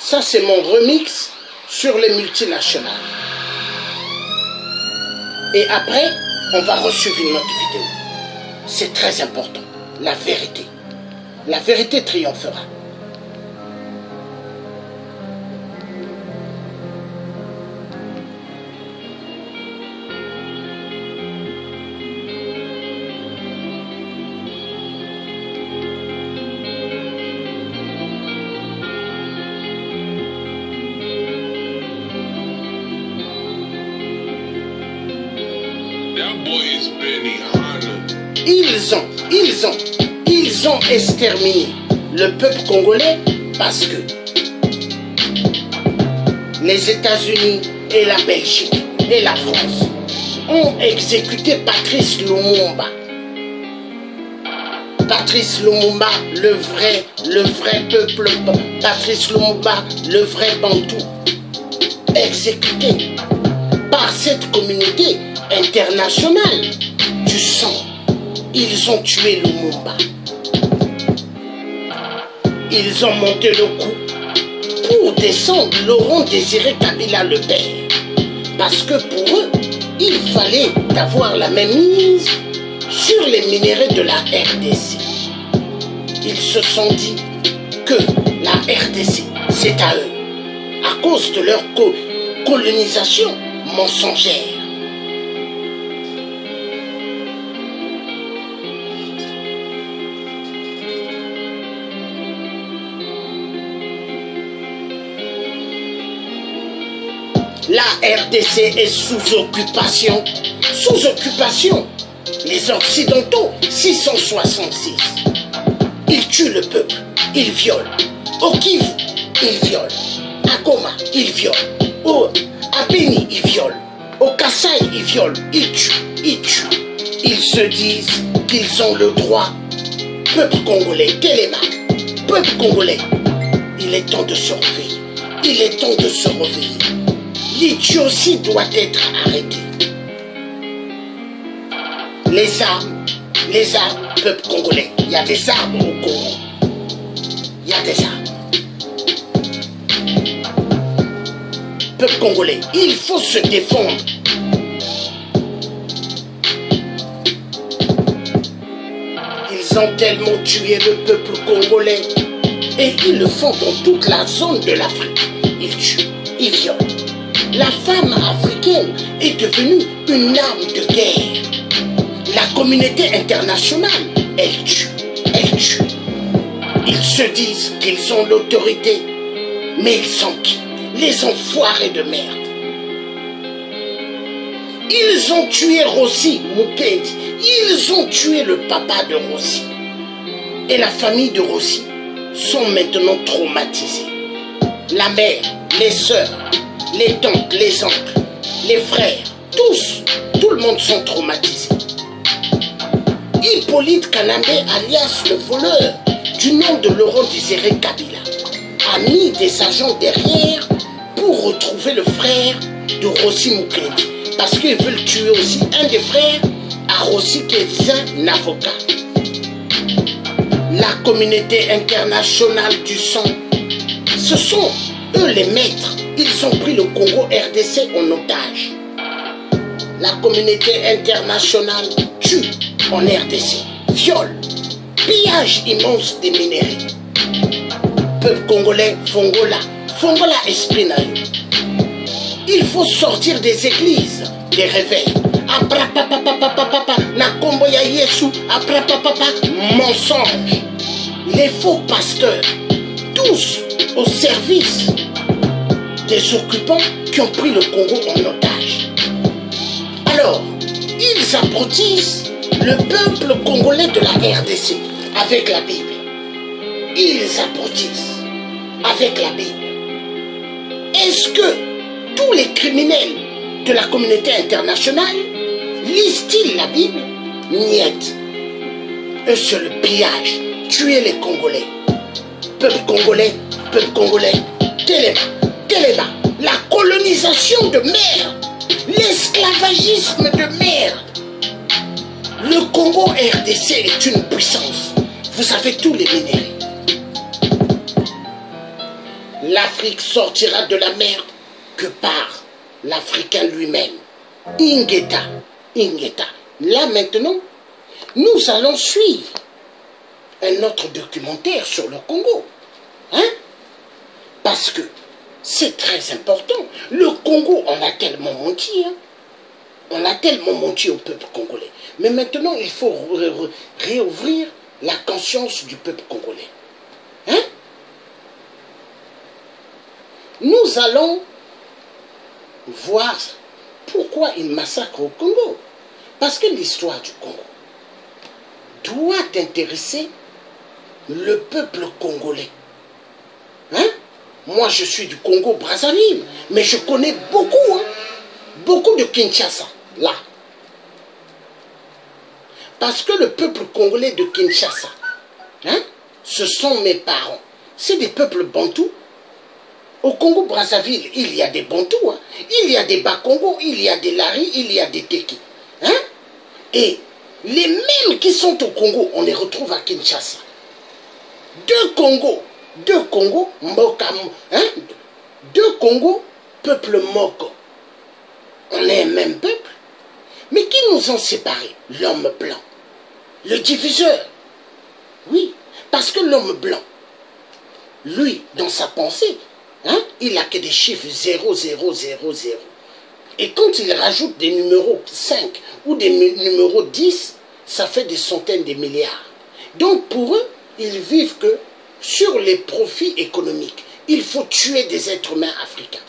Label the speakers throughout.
Speaker 1: Ça, c'est mon remix sur les multinationales. Et après, on va resuivre une autre vidéo. C'est très important. La vérité. La vérité triomphera. Ils ont exterminé le peuple congolais parce que les États-Unis et la Belgique et la France ont exécuté Patrice Lumumba. Patrice Lumumba, le vrai peuple, Patrice Lumumba, le vrai Bantou, exécuté par cette communauté internationale du sang. Ils ont tué Lumumba. Ils ont monté le coup pour descendre Laurent Désiré Kabila le père. Parce que pour eux, il fallait avoir la même mise sur les minéraux de la RDC. Ils se sont dit que la RDC, c'est à eux, à cause de leur colonisation mensongère. La RDC est sous occupation. Sous occupation. Les Occidentaux, 666. Ils tuent le peuple. Ils violent. Au Kivu, ils violent. À Goma, ils violent. À Beni, ils violent. Au Kassai, ils violent. Ils tuent. Ils tuent. Ils se disent qu'ils ont le droit. Peuple congolais, Téléma. Peuple congolais. Il est temps de se réveiller. Il est temps de se réveiller. L'idiotie doit être arrêtée. Les armes, peuple congolais. Il y a des armes au Congo. Il y a des armes. Peuple congolais, il faut se défendre. Ils ont tellement tué le peuple congolais. Et ils le font dans toute la zone de l'Afrique. Ils tuent, ils violent. La femme africaine est devenue une arme de guerre. La communauté internationale, elle tue, elle tue. Ils se disent qu'ils ont l'autorité, mais ils sont qui? Les enfoirés de merde. Ils ont tué Rossi Mukendi. Ils ont tué le papa de Rossi. Et la famille de Rossi sont maintenant traumatisés. La mère, les sœurs, les tantes, les oncles, les frères, tous, tout le monde sont traumatisés. Hippolyte Kanambe, alias le voleur, du nom de Laurent Désiré Kabila, a mis des agents derrière pour retrouver le frère de Rossi Mukendi. Parce qu'ils veulent tuer aussi un des frères à Rossi qui est un avocat. La communauté internationale du sang, ce sont eux les maîtres. Ils ont pris le Congo RDC en otage. La communauté internationale tue en RDC, viole, pillage immense des minéraux. Peuple congolais, Fongola esprit na yo. Il faut sortir des églises, des réveils. Après papa, na kombo ya Yesu, après papa, mensonge. Les faux pasteurs, tous au service des occupants qui ont pris le Congo en otage. Alors, ils applaudissent le peuple congolais de la RDC avec la Bible. Ils applaudissent avec la Bible. Est-ce que tous les criminels de la communauté internationale lisent-ils la Bible? Niet. Eux, c'est le pillage, tuer les Congolais. Peuple congolais, Téléma, la colonisation de merde, l'esclavagisme de merde. Le Congo RDC est une puissance. Vous avez tous les minéraux. l'Afrique sortira de la merde que par l'Africain lui-même. Ingeta, Ingeta. Là maintenant, nous allons suivre un autre documentaire sur le Congo. Hein? Parce que c'est très important. Le Congo, on a tellement menti. Hein? On a tellement menti au peuple congolais. Mais maintenant, il faut réouvrir la conscience du peuple congolais. Hein? Nous allons voir pourquoi ils massacrent au Congo. Parce que l'histoire du Congo doit intéresser le peuple congolais. Hein? Moi, je suis du Congo-Brazzaville, mais je connais beaucoup, hein, beaucoup de Kinshasa, là. Parce que le peuple congolais de Kinshasa, hein, ce sont mes parents. C'est des peuples bantous. Au Congo-Brazzaville, il y a des bantous, hein. Il y a des Bakongo, il y a des Lari, il y a des Teki. Hein? Et les mêmes qui sont au Congo, on les retrouve à Kinshasa. Deux Congo, Mokam, hein? Deux Congo, peuple Moko. On est un même peuple. Mais qui nous ont séparés? L'homme blanc. Le diviseur. Oui, parce que l'homme blanc, lui, dans sa pensée, hein, il n'a que des chiffres 0, 0, 0, 0. Et quand il rajoute des numéros 5 ou des numéros 10, ça fait des centaines de milliards. Donc pour eux, ils vivent que sur les profits économiques. Il faut tuer des êtres humains africains.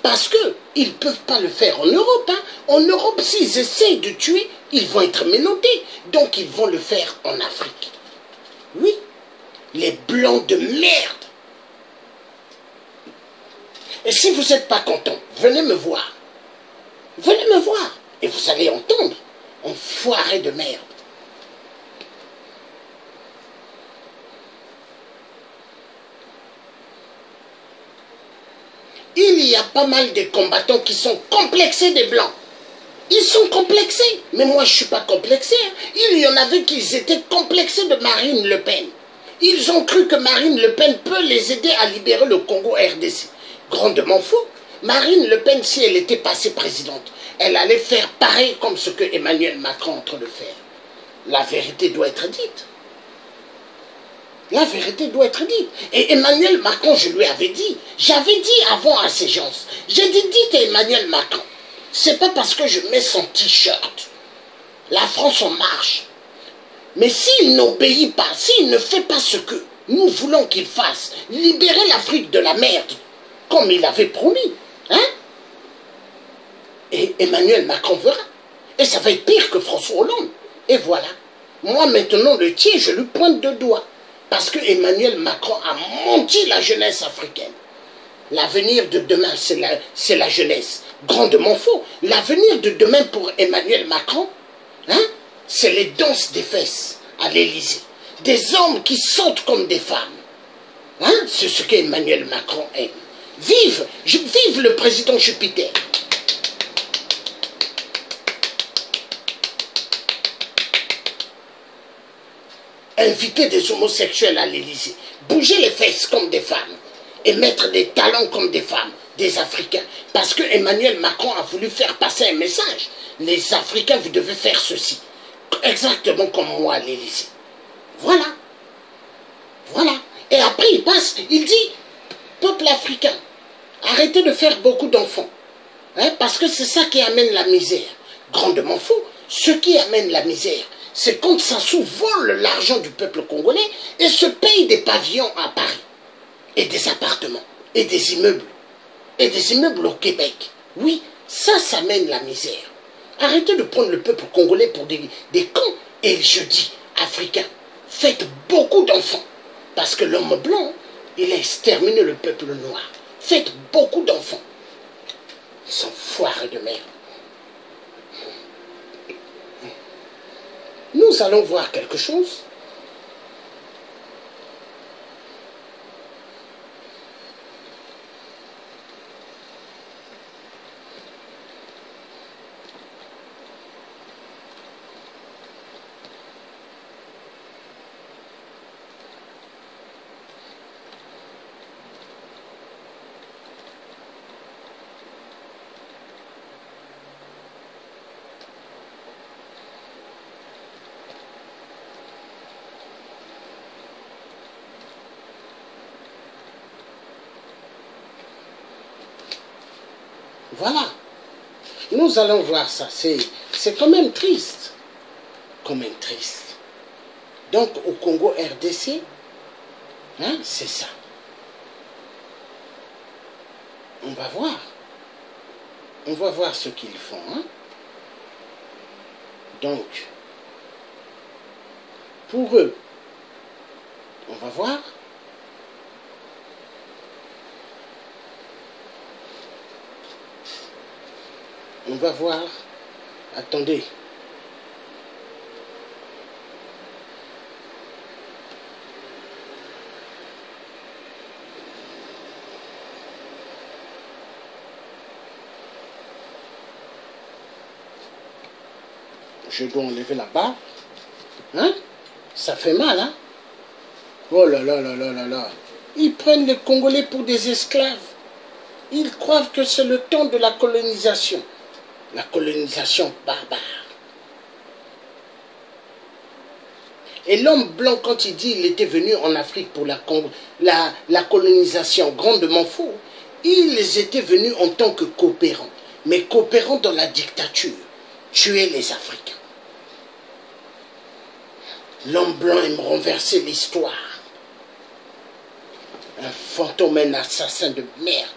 Speaker 1: Parce qu'ils ne peuvent pas le faire en Europe. Hein. En Europe, s'ils essayent de tuer, ils vont être menottés. Donc ils vont le faire en Afrique. Oui, les blancs de merde. Et si vous n'êtes pas content, venez me voir. Venez me voir. Et vous allez entendre. Enfoiré de merde. Il y a pas mal de combattants qui sont complexés des blancs. Ils sont complexés. Mais moi, je ne suis pas complexé. Hein. Il y en avait qui étaient complexés de Marine Le Pen. Ils ont cru que Marine Le Pen peut les aider à libérer le Congo RDC. Grandement faux. Marine Le Pen, si elle était passée présidente, elle allait faire pareil comme ce que Emmanuel Macron est en train de faire. La vérité doit être dite. La vérité doit être dite. Et Emmanuel Macron, je lui avais dit, j'avais dit avant à ces gens, j'ai dit, dites à Emmanuel Macron, c'est pas parce que je mets son t-shirt, la France en marche. Mais s'il n'obéit pas, s'il ne fait pas ce que nous voulons qu'il fasse, libérer l'Afrique de la merde, comme il avait promis, hein? Et Emmanuel Macron verra. Et ça va être pire que François Hollande. Et voilà. Moi maintenant, le tien, je lui pointe deux doigts. Parce que Emmanuel Macron a menti la jeunesse africaine. L'avenir de demain, c'est la jeunesse. Grandement faux. L'avenir de demain pour Emmanuel Macron, hein, c'est les danses des fesses à l'Élysée. Des hommes qui sautent comme des femmes. Hein, c'est ce qu'Emmanuel Macron aime. Vive le président Jupiter. Inviter des homosexuels à l'Élysée, bouger les fesses comme des femmes et mettre des talons comme des femmes, des Africains. Parce que Emmanuel Macron a voulu faire passer un message. Les Africains, vous devez faire ceci. Exactement comme moi à l'Élysée. Voilà. Voilà. Et après, il passe, il dit, peuple africain, arrêtez de faire beaucoup d'enfants. Hein, parce que c'est ça qui amène la misère. Grandement faux. Ce qui amène la misère, c'est quand Sassou vole l'argent du peuple congolais et se paye des pavillons à Paris, et des appartements, et des immeubles au Québec. Oui, ça mène la misère. Arrêtez de prendre le peuple congolais pour des cons. Et je dis, Africains, faites beaucoup d'enfants. Parce que l'homme blanc, il a exterminé le peuple noir. Faites beaucoup d'enfants. Ils sont foirés de merde. Nous allons voir quelque chose. Voilà. Nous allons voir ça. C'est quand même triste. Quand même triste. Donc, au Congo RDC, hein, c'est ça. On va voir. On va voir ce qu'ils font. Hein. Donc, pour eux, on va voir. On va voir. Attendez. Je dois enlever la barre. Hein? Ça fait mal, hein? Oh là là là là là là. Ils prennent les Congolais pour des esclaves. Ils croient que c'est le temps de la colonisation. La colonisation barbare. Et l'homme blanc, quand il dit qu'il était venu en Afrique pour la colonisation, grandement faux, ils étaient venus en tant que coopérants. Mais coopérants dans la dictature. Tuer les Africains. L'homme blanc aime renverser l'histoire. Un fantôme, un assassin de merde.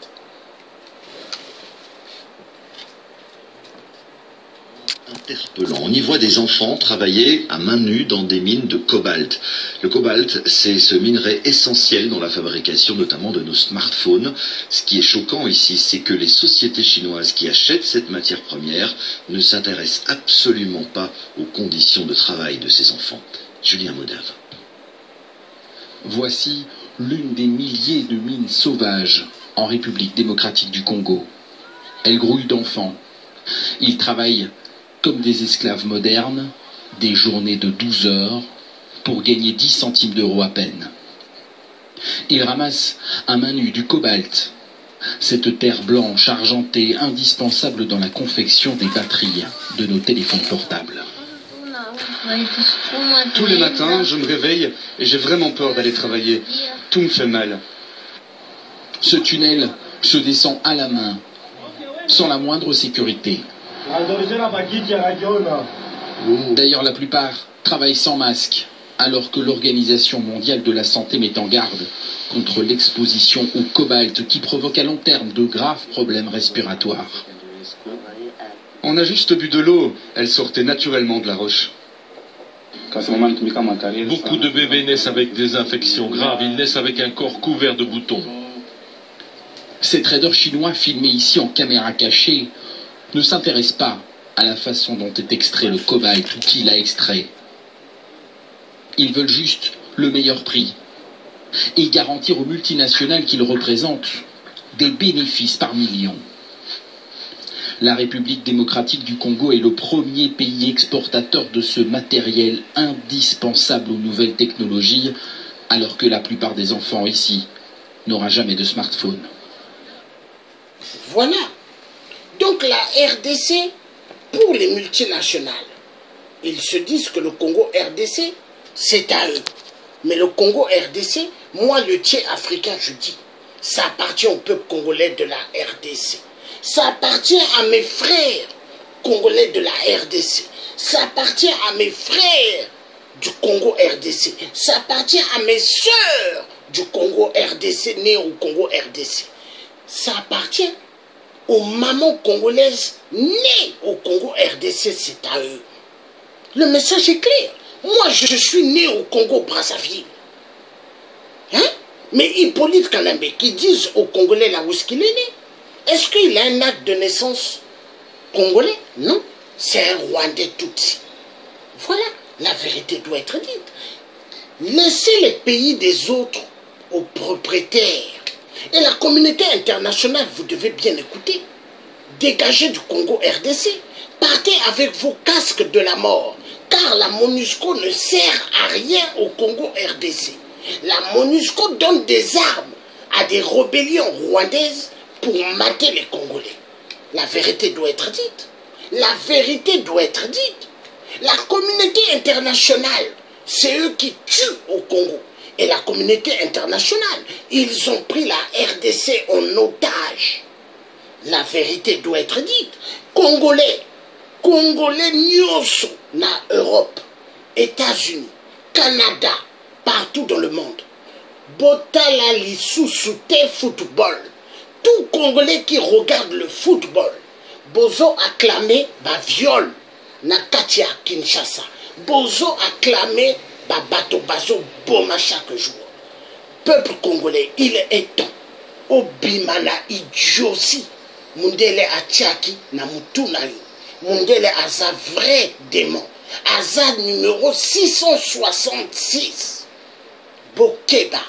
Speaker 2: Interpellant. On y voit des enfants travailler à main nue dans des mines de cobalt. Le cobalt, c'est ce minerai essentiel dans la fabrication notamment de nos smartphones. Ce qui est choquant ici, c'est que les sociétés chinoises qui achètent cette matière première ne s'intéressent absolument pas aux conditions de travail de ces enfants. Julien Modave.
Speaker 3: Voici l'une des milliers de mines sauvages en République démocratique du Congo. Elles grouillent d'enfants. Ils travaillent comme des esclaves modernes, des journées de 12 heures, pour gagner 10 centimes d'euros à peine. Ils ramassent à main nue du cobalt, cette terre blanche argentée indispensable dans la confection des batteries de nos téléphones portables.
Speaker 4: Tous les matins, je me réveille et j'ai vraiment peur d'aller travailler. Tout me fait mal.
Speaker 3: Ce tunnel se descend à la main, sans la moindre sécurité. D'ailleurs, la plupart travaillent sans masque, alors que l'Organisation mondiale de la santé met en garde contre l'exposition au cobalt qui provoque à long terme de graves problèmes respiratoires.
Speaker 4: On a juste bu de l'eau, elle sortait naturellement de la roche.
Speaker 5: Beaucoup de bébés naissent avec des infections graves, ils naissent avec un corps couvert de boutons.
Speaker 3: Ces traders chinois filmés ici en caméra cachée ne s'intéressent pas à la façon dont est extrait le cobalt ou qui l'a extrait. Ils veulent juste le meilleur prix et garantir aux multinationales qu'ils représentent des bénéfices par millions. La République démocratique du Congo est le premier pays exportateur de ce matériel indispensable aux nouvelles technologies, alors que la plupart des enfants ici n'aura jamais de smartphone.
Speaker 1: Voilà. Donc la RDC, pour les multinationales, ils se disent que le Congo RDC, c'est à eux. Mais le Congo RDC, moi le tiers africain, je dis, ça appartient au peuple congolais de la RDC. Ça appartient à mes frères congolais de la RDC. Ça appartient à mes frères du Congo RDC. Ça appartient à mes sœurs du Congo RDC, nées au Congo RDC. Ça appartient aux mamans congolaises nées au Congo RDC, c'est à eux. Le message est clair. Moi, je suis né au Congo Brazzaville. Hein? Mais Hippolyte Kanambe, qui disent aux Congolais là où est-ce qu'il est né, est-ce qu'il a un acte de naissance congolais? Non, c'est un Rwandais Tutsi. Voilà, la vérité doit être dite. Laissez les pays des autres aux propriétaires. Et la communauté internationale, vous devez bien écouter. Dégagez du Congo RDC. Partez avec vos casques de la mort. Car la MONUSCO ne sert à rien au Congo RDC. La MONUSCO donne des armes à des rébellions rwandaises pour mater les Congolais. La vérité doit être dite. La vérité doit être dite. La communauté internationale, c'est eux qui tuent au Congo. Et la communauté internationale, ils ont pris la RDC en otage. La vérité doit être dite. Congolais nyonso na Europe, États-Unis, Canada, partout dans le monde. Botala lisusu te football. Tout Congolais qui regarde le football, bozo acclamé ba viol na Katia Kinshasa. Bozo acclamé ba bato bazo boma chaque jour. Peuple congolais, il est temps. Obimana idiosi. Mundele atiaki na mutunayi. Mundele aza vrai démon. Aza numéro 666. Bokeba.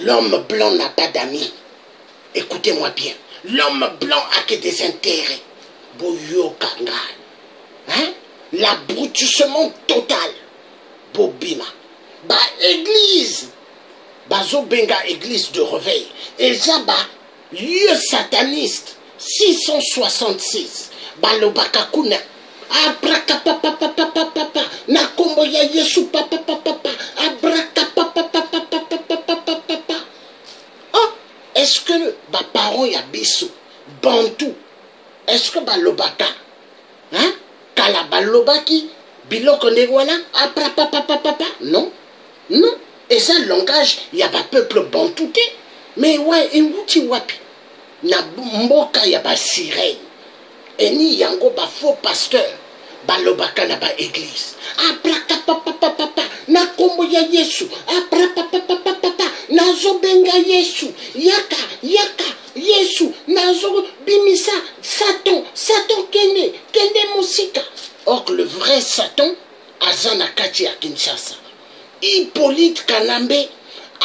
Speaker 1: L'homme blanc n'a pas d'amis. Écoutez-moi bien. L'homme blanc a que des intérêts. Boyo Kangal. Hein? L'abrutissement total. Bobima. Ba église. Bazo benga église de réveil. Et Zaba, lieu sataniste. 666. Balobakakuna. Abrakapapapapapapa. Nakombo ya Yesu papapapapa. Abrakapapapapapapa. Oh, est-ce que ba parents ya biso bantou? Est-ce que balobaka? Hein? Kala balobaki biloko ndengwana aprapapapapa? Non. Non. Et ça langage ya ba peuple bantou te. Mais ouais, inguti wapi. Na mboka ya ba sirène. Eni yango ba faux pasteur. Balobaka na ba église. Aprakapapapapa. Na kombo ya Yesu. Aprapapapapa. Nazo benga Yesu. Yaka, yaka, Yesu. Nazo bimisa. Satan, Satan kene. Kene musika. Or que le vrai Satan, Azana Kati à Kinshasa. Hippolyte Kanambe,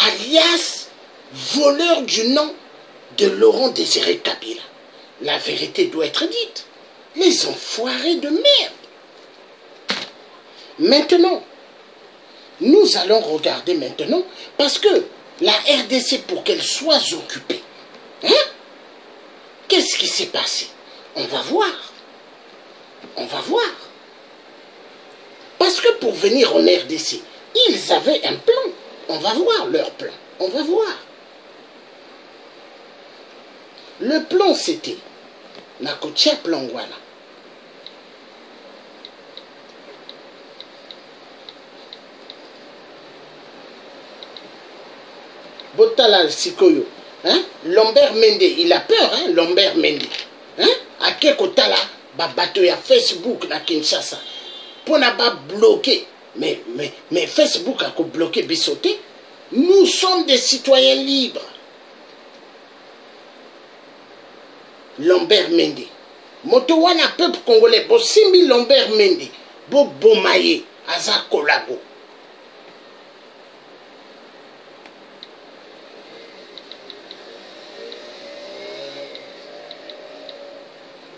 Speaker 1: alias voleur du nom de Laurent Désiré Kabila. La vérité doit être dite. Les enfoirés de merde. Maintenant, nous allons regarder maintenant, parce que la RDC, pour qu'elle soit occupée, hein, qu'est-ce qui s'est passé? On va voir. On va voir. Parce que pour venir en RDC, ils avaient un plan. On va voir leur plan. On va voir. Le plan, c'était Nakotia Plangwana. Botala Sikoyo. Hein? Lambert Mende, il a peur, hein? Lambert Mende. Hein? À quel côté là, bateau ya Facebook, na Kinshasa. Pour n'a pas bloqué. Mais Facebook a bloqué Bissoté. Nous sommes des citoyens libres. Lambert Mende. Motowana peuple congolais. Bo Simbi Lambert Mende. Bo Bomaye. Aza Kolabo.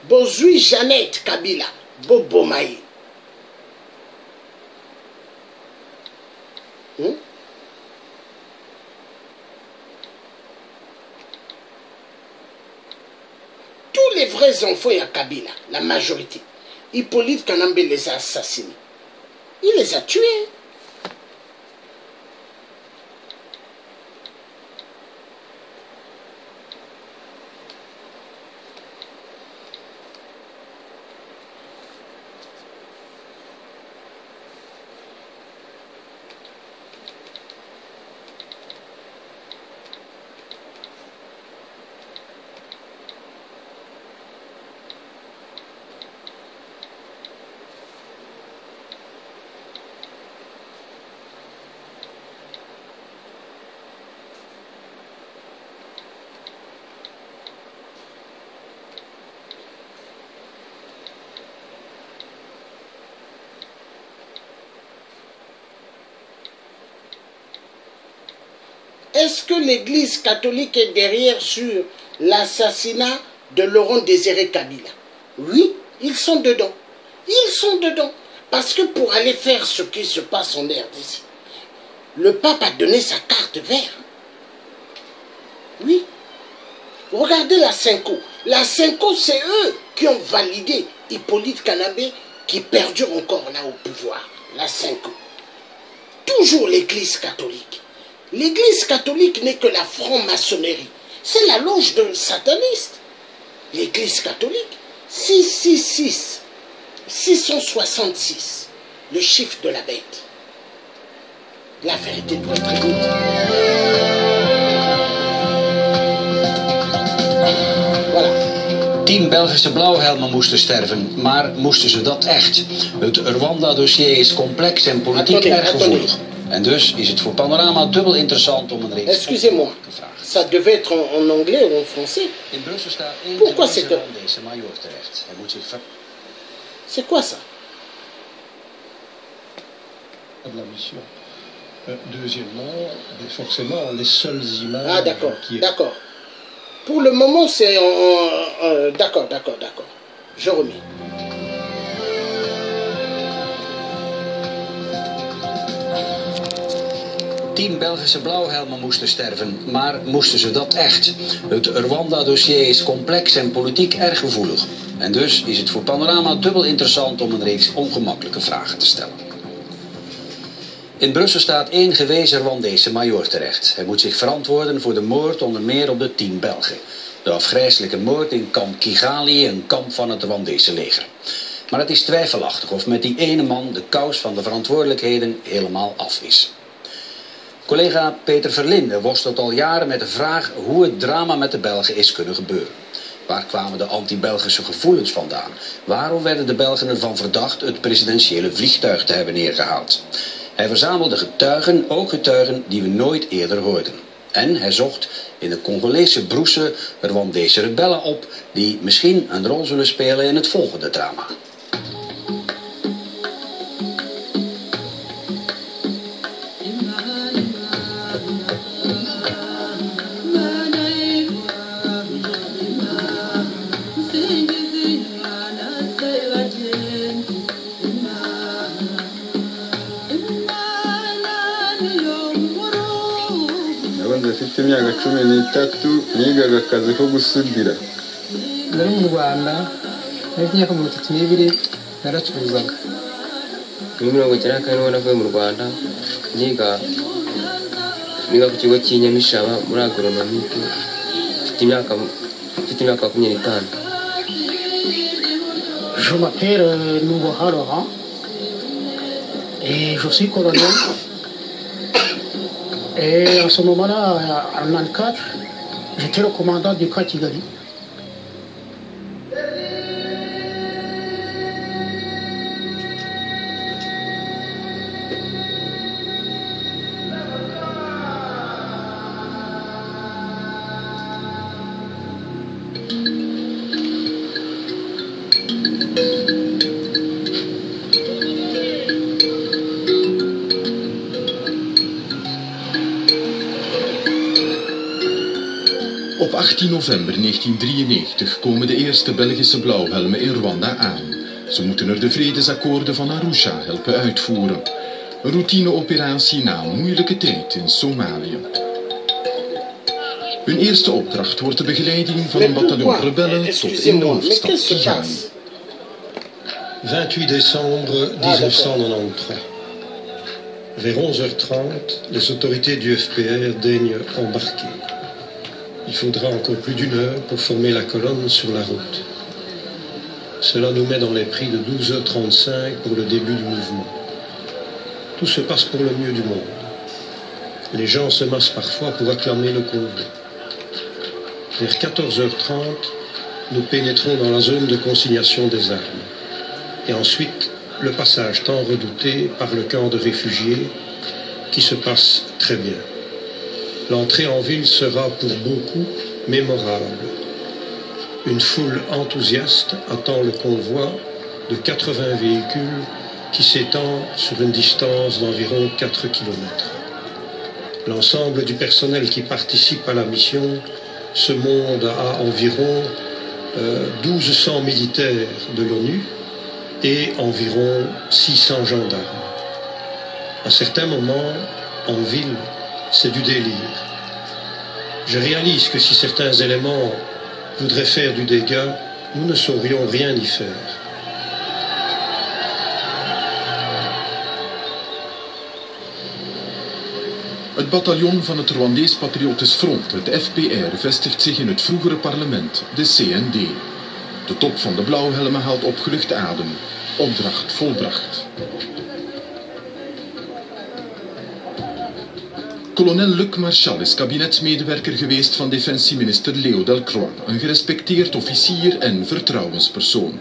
Speaker 1: Bo Zui Jeannette Kabila. Bo Bomaye. Tous les vrais enfants à Kabila, la majorité, Hippolyte Kanambe les a assassinés. Il les a tués. Est-ce que l'Église catholique est derrière sur l'assassinat de Laurent Désiré Kabila? Oui, ils sont dedans. Ils sont dedans. Parce que pour aller faire ce qui se passe en RDC, le pape a donné sa carte verte. Oui. Regardez la Cinco. La Cinco, c'est eux qui ont validé Hippolyte Kanambe qui perdure encore là au pouvoir. La Cinco. Toujours l'Église catholique. L'Église catholique n'est que la franc-maçonnerie. C'est la loge de satanistes. l'Église catholique. 666. 666. Le chiffre de la bête. La vérité doit être écoutée. Voilà.
Speaker 6: 10 Belgische blauwhelmen moesten sterven, maar moesten ze dat echt? Het Rwanda-dossier is complex en politiek erg gevoelig. En dus is het voor Panorama dubbel interessant om een reeks
Speaker 1: Excusez-moi, ça devait être en anglais ou en français.
Speaker 6: In Brussel staat één
Speaker 1: Pourquoi c'est que...
Speaker 6: Rwandese majoor terecht. Hij moet zich
Speaker 1: C'est quoi ça?
Speaker 7: De la mission. Deuxièmement, forcément, les seules images...
Speaker 1: Ah d'accord, d'accord. Pour le moment, c'est en... D'accord. Je remets.
Speaker 6: Tien Belgische blauwhelmen moesten sterven, maar moesten ze dat echt? Het Rwanda-dossier is complex en politiek erg gevoelig. En dus is het voor Panorama dubbel interessant om een reeks ongemakkelijke vragen te stellen. In Brussel staat één gewezen Rwandese majoor terecht. Hij moet zich verantwoorden voor de moord onder meer op de 10 Belgen. De afgrijselijke moord in kamp Kigali, een kamp van het Rwandese leger. Maar het is twijfelachtig of met die ene man de kous van de verantwoordelijkheden helemaal af is. Collega Peter Verlinde worstelt al jaren met de vraag hoe het drama met de Belgen is kunnen gebeuren. Waar kwamen de anti-Belgische gevoelens vandaan? Waarom werden de Belgen ervan verdacht het presidentiële vliegtuig te hebben neergehaald? Hij verzamelde getuigen, ook getuigen die we nooit eerder hoorden. En hij zocht in de Congolese broese Rwandese rebellen op die misschien een rol zullen spelen in het volgende drama.
Speaker 8: Mfite imyaka 13 nigaga akazi ko gusudira.
Speaker 9: Nari mu Rwanda nari imyaka 32 naracuruzaga.
Speaker 10: Muri 1994 navuye mu Rwanda niga ku kigo cy'inyamishaba muri agronomike mfite imyaka 25.
Speaker 9: Je m'appelle Nouboha Laurent et je suis colonel. Et en ce moment-là, en 94, j'étais le commandant du camp Kigali.
Speaker 11: Op 18 november 1993 komen de eerste Belgische blauwhelmen in Rwanda aan. Ze moeten er de vredesakkoorden van Arusha helpen uitvoeren. Een routineoperatie na een moeilijke tijd in Somalië. Hun eerste opdracht wordt de begeleiding van een bataljon rebellen tot in de hoofdstad Kigali.
Speaker 7: 28 décembre 1993. Vers 11h30, les autorités du FPR daignent embarquer. Il faudra encore plus d'1 heure pour former la colonne sur la route. Cela nous met dans les prix de 12h35 pour le début du mouvement. Tout se passe pour le mieux du monde. Les gens se massent parfois pour acclamer le convoi. Vers 14h30, nous pénétrons dans la zone de consignation des armes. Et ensuite, le passage tant redouté par le camp de réfugiés qui se passe très bien. L'entrée en ville sera pour beaucoup mémorable. Une foule enthousiaste attend le convoi de 80 véhicules qui s'étend sur une distance d'environ 4 km. L'ensemble du personnel qui participe à la mission se monte à environ 1200 militaires de l'ONU et environ 600 gendarmes. À certains moments, en ville, c'est du délire. Je réalise que si certains éléments voudraient faire du dégât, nous ne saurions rien y faire.
Speaker 11: Het bataljon van het Rwandees Patriotisch Front, het FPR, vestigt zich in het vroegere parlement, de CND. De top van de blauwhelmen haalt opgelucht adem. Opdracht volbracht. Kolonel Luc Marchal is kabinetsmedewerker geweest van defensieminister Leo Delcroix, een gerespecteerd officier en vertrouwenspersoon.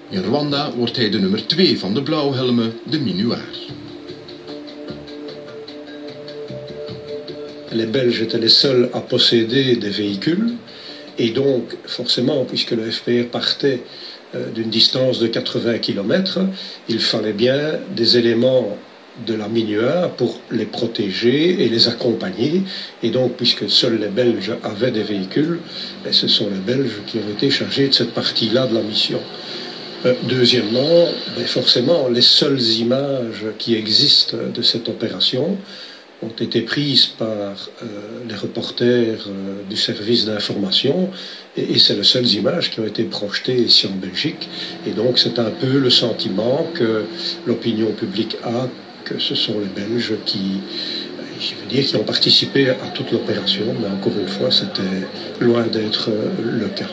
Speaker 11: In Rwanda wordt hij de nummer 2 van de blauwhelmen, de minuar.
Speaker 7: Les Belges étaient les seuls à posséder des véhicules, et donc forcément, puisque le FPR partait d'une distance de 80 km, il fallait bien des éléments de la minuar pour les protéger et les accompagner. Et donc, puisque seuls les Belges avaient des véhicules, ce sont les Belges qui ont été chargés de cette partie-là de la mission. Deuxièmement, forcément, les seules images qui existent de cette opération ont été prises par les reporters du service d'information et c'est les seules images qui ont été projetées ici en Belgique. Et donc c'est un peu le sentiment que l'opinion publique a que ce sont les Belges qui ont participé à toute l'opération, mais encore une fois, c'était loin d'être le cas.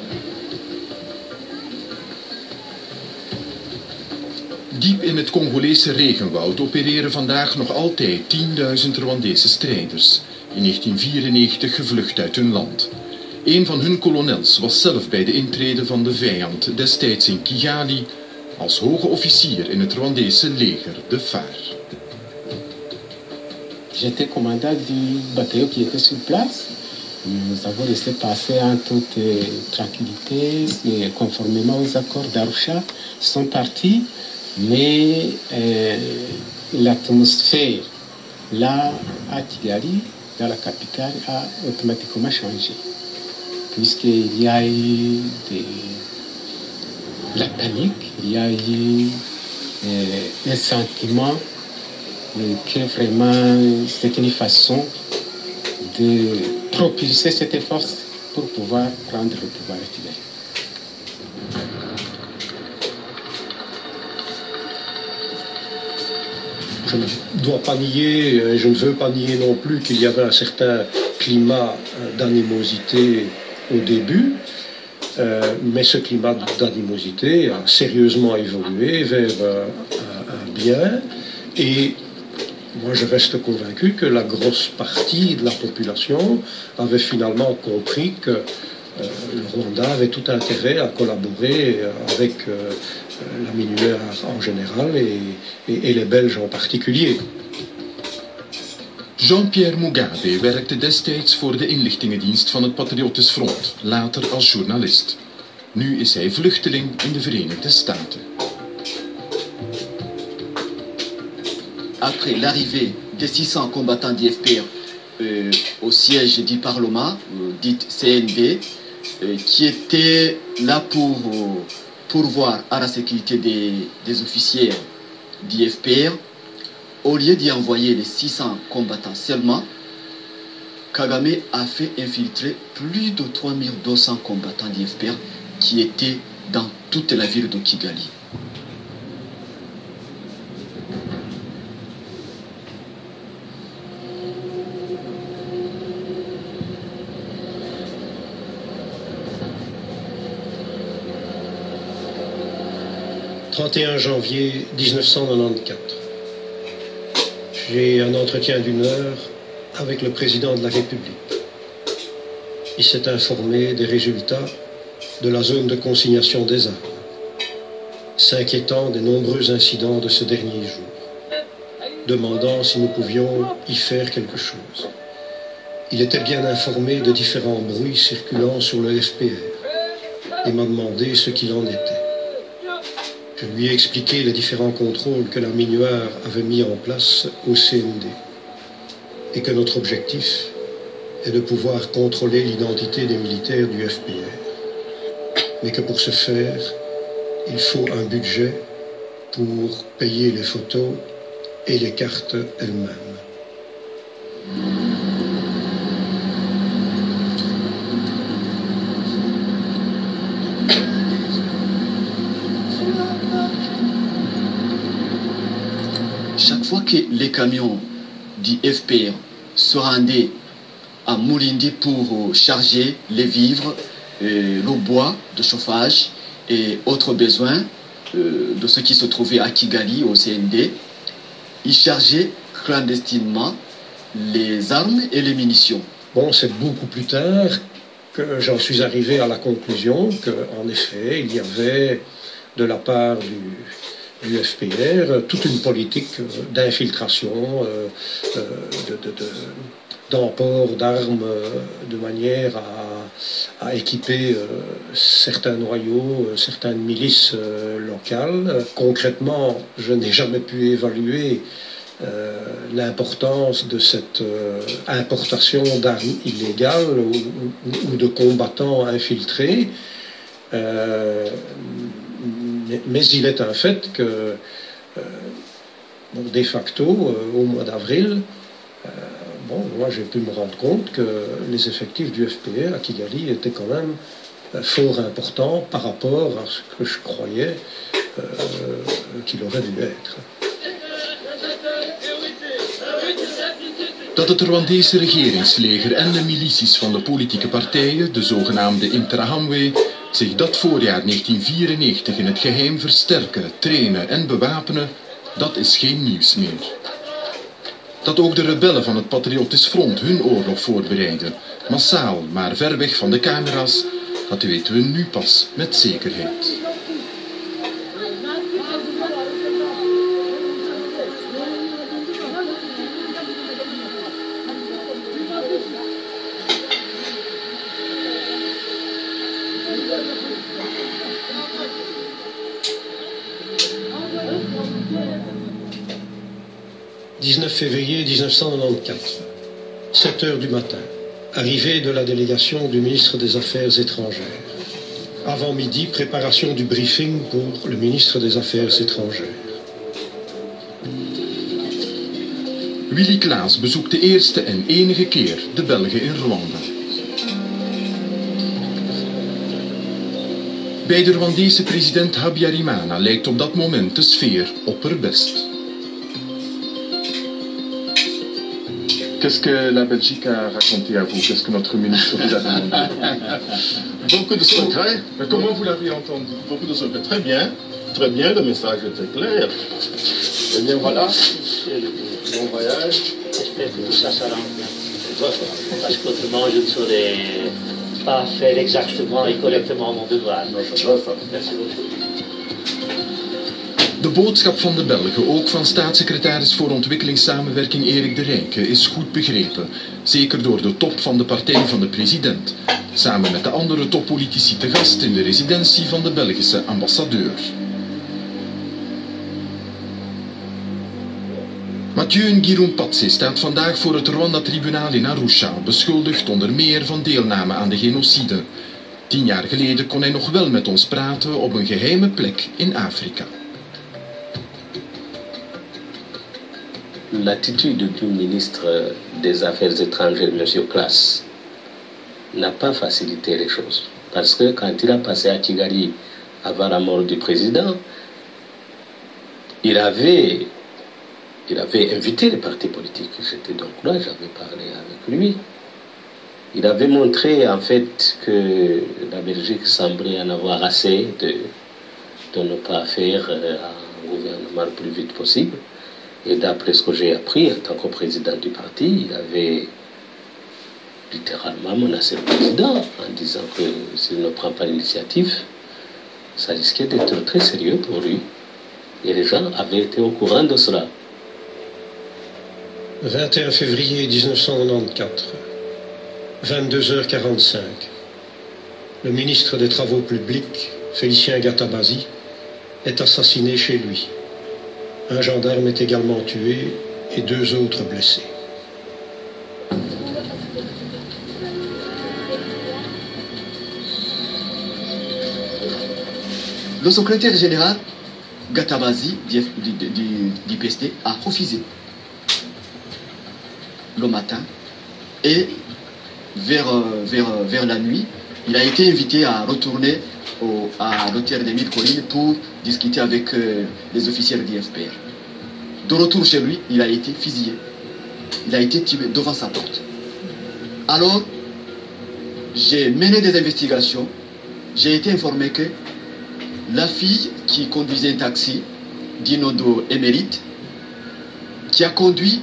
Speaker 11: Diep in het Congolese regenwoud opereren vandaag nog altijd 10.000 Rwandese strijders, in 1994 gevlucht uit hun land. Een van hun kolonels was zelf bij de intrede van de vijand, destijds in Kigali, als hoge officier in het Rwandese leger, de FAR.
Speaker 9: J'étais commandant du bataillon qui était sur place. Nous avons laissé passer en toute tranquillité, conformément aux accords d'Arusha. Ils sont partis, mais l'atmosphère là à Kigali, dans la capitale, a automatiquement changé. Puisqu'il y a eu la panique, il y a eu un sentiment que vraiment c'est une façon de propulser cette force pour pouvoir prendre le pouvoir à Kigali.
Speaker 7: Je ne dois pas nier, je ne veux pas nier non plus qu'il y avait un certain climat d'animosité au début, mais ce climat d'animosité a sérieusement évolué vers un bien, et moi je reste convaincu que la grosse partie de la population avait finalement compris que le Rwanda avait tout intérêt à collaborer avec la minuar en général et les Belges en particulier.
Speaker 11: Jean-Pierre Mugabe werkte destijds voor de inlichtingendienst van het Patriotisch Front, later als journalist. Nu is hij vluchteling in de Verenigde Staten.
Speaker 12: Après l'arrivée des 600 combattants du FPR au siège du Parlement, dite CND, qui était là pour pourvoir à la sécurité des officiers du FPR, au lieu d'y envoyer les 600 combattants seulement, Kagame a fait infiltrer plus de 3200 combattants du FPR qui étaient dans toute la ville de Kigali.
Speaker 7: « 31 janvier 1994. J'ai un entretien d'1 heure avec le président de la République. Il s'est informé des résultats de la zone de consignation des armes, s'inquiétant des nombreux incidents de ce dernier jour, demandant si nous pouvions y faire quelque chose. Il était bien informé de différents bruits circulant sur le FPR et m'a demandé ce qu'il en était. Je lui ai expliqué les différents contrôles que la minuar avait mis en place au CND et que notre objectif est de pouvoir contrôler l'identité des militaires du FPR. Mais que pour ce faire, il faut un budget pour payer les photos et les cartes elles-mêmes.
Speaker 12: Chaque fois que les camions du FPR se rendait à Mulindi pour charger les vivres, le bois de chauffage et autres besoins de ceux qui se trouvaient à Kigali, au CND. Il chargeait clandestinement les armes et les munitions.
Speaker 7: Bon, c'est beaucoup plus tard que j'en suis arrivé à la conclusion qu'en effet, il y avait de la part du FPR toute une politique d'infiltration, d'emport d'armes de manière à équiper certains noyaux, certaines milices locales. Concrètement, je n'ai jamais pu évaluer l'importance de cette importation d'armes illégales ou de combattants infiltrés. Mais il est un fait que, de facto, au mois d'avril, moi j'ai pu me rendre compte que les effectifs du FPR à Kigali étaient quand même fort importants par rapport à ce que je croyais qu'il aurait dû être.
Speaker 11: Dat het Rwandese regeringsleger en de milities van de politieke partijen, de zogenaamde Interahamwe, zich dat voorjaar 1994 in het geheim versterken, trainen en bewapenen, dat is geen nieuws meer. Dat ook de rebellen van het Patriotisch Front hun oorlog voorbereiden, massaal maar ver weg van de camera's, dat weten we nu pas met zekerheid.
Speaker 7: « 19 février 1994, 7 heures du matin, arrivée de la délégation du ministre des Affaires étrangères. Avant midi, préparation du briefing pour le ministre des Affaires étrangères.
Speaker 11: Willy Klaas bezoekt de eerste en enige keer de Belgen in Rwanda. Bij de Rwandese president Habyarimana lijkt op dat moment de sfeer opperbest.
Speaker 5: Qu'est-ce que la Belgique a raconté à vous? Qu'est-ce que notre ministre vous a demandé?
Speaker 13: Beaucoup de secrets. Mais comment vous l'avez entendu? Beaucoup de secrets. Très bien, le message était clair. Eh bien voilà, bon voyage.
Speaker 14: J'espère que tout ça s'arrange bien. Parce qu'autrement, je ne saurais pas faire exactement et correctement mon devoir. Merci beaucoup.
Speaker 11: De boodschap van de Belgen, ook van staatssecretaris voor ontwikkelingssamenwerking Erik de Rijke, is goed begrepen. Zeker door de top van de partij van de president. Samen met de andere toppolitici te gast in de residentie van de Belgische ambassadeur. Mathieu Ngirumpatse staat vandaag voor het Rwanda-tribunaal in Arusha, beschuldigd onder meer van deelname aan de genocide. 10 jaar geleden kon hij nog wel met ons praten op een geheime plek in Afrika.
Speaker 15: L'attitude du ministre des Affaires étrangères, M. Klaas, n'a pas facilité les choses. Parce que quand il a passé à Kigali avant la mort du président, il avait invité les partis politiques. J'étais donc là, j'avais parlé avec lui. Il avait montré en fait que la Belgique semblait en avoir assez de ne pas faire un gouvernement le plus vite possible. Et d'après ce que j'ai appris en tant que président du parti, il avait littéralement menacé le président en disant que s'il ne prend pas l'initiative, ça risquait d'être très sérieux pour lui. Et les gens avaient été au courant de cela.
Speaker 7: 21 février 1994, 22h45. Le ministre des Travaux publics, Félicien Gatabazi, est assassiné chez lui. Un gendarme est également tué et 2 autres blessés.
Speaker 12: Le secrétaire général Gatabazi du PSD a refusé le matin et vers la nuit, il a été invité à retourner à l'hôtel des 1000 collines pour discuter avec les officiels du FPR. De retour chez lui, il a été fusillé. il a été tué devant sa porte. Alors, j'ai mené des investigations. J'ai été informé que la fille qui conduisait un taxi, d'Inodo émérite, qui a conduit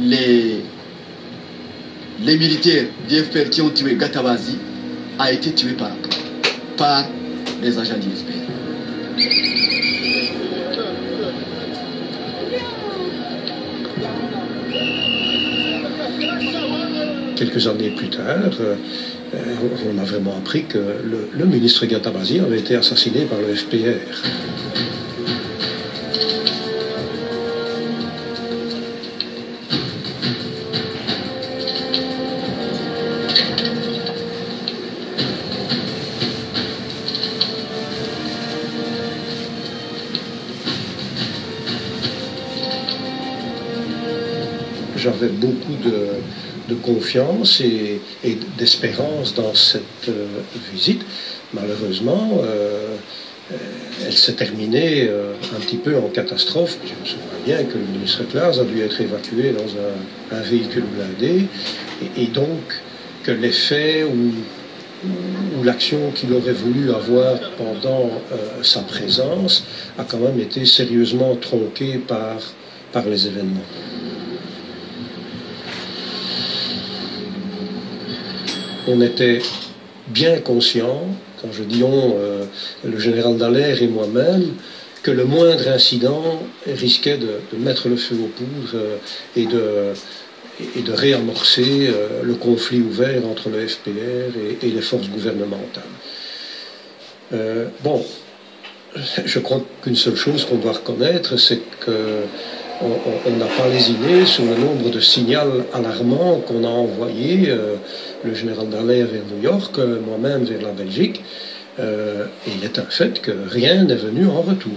Speaker 12: les militaires d'IFPR qui ont tué Gatabazi, a été tuée par les agents d'IFPR.
Speaker 7: Quelques années plus tard, on a vraiment appris que le ministre Gatabazi avait été assassiné par le FPR. J'avais beaucoup de confiance et d'espérance dans cette visite. Malheureusement, elle s'est terminée un petit peu en catastrophe. Je me souviens bien que le ministre Klaas a dû être évacué dans un véhicule blindé et donc que l'effet ou l'action qu'il aurait voulu avoir pendant sa présence a quand même été sérieusement tronquée par les événements. On était bien conscients, quand je dis on, le général Dallaire et moi-même, que le moindre incident risquait de mettre le feu aux poudres et de réamorcer le conflit ouvert entre le FPR et les forces gouvernementales. Bon, je crois qu'une seule chose qu'on doit reconnaître, c'est qu'on n'a pas lésiné sur le nombre de signaux alarmants qu'on a envoyés, le général Dallaire vers New York, moi-même vers la Belgique, et il est un fait que rien n'est venu en retour.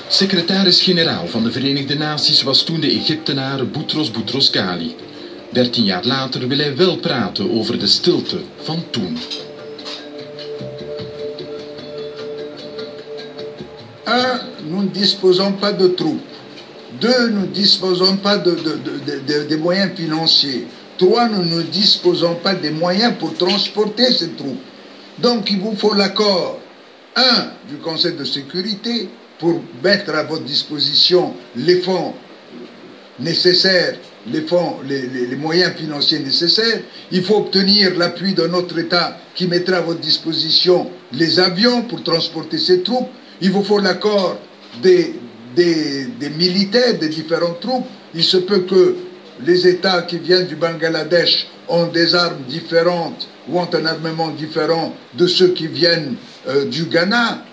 Speaker 11: Secretaris-generaal van de Verenigde Naties was toen de Egyptenaar Boutros Boutros-Ghali. 13 jaar later wil hij wel praten over de stilte van toen.
Speaker 16: 1. Nous ne disposons pas de troupes. 2. Nous ne disposons pas des moyens financiers. 3. Nous ne disposons pas des moyens pour transporter ces troupes. Donc il vous faut l'accord, 1. du Conseil de sécurité pour mettre à votre disposition les fonds nécessaires, les moyens financiers nécessaires. Il faut obtenir l'appui de notre État qui mettra à votre disposition les avions pour transporter ces troupes. Il vous faut l'accord des militaires, des différentes troupes. Il se peut que les États qui viennent du Bangladesh ont des armes différentes ou ont un armement différent de ceux qui viennent du Ghana.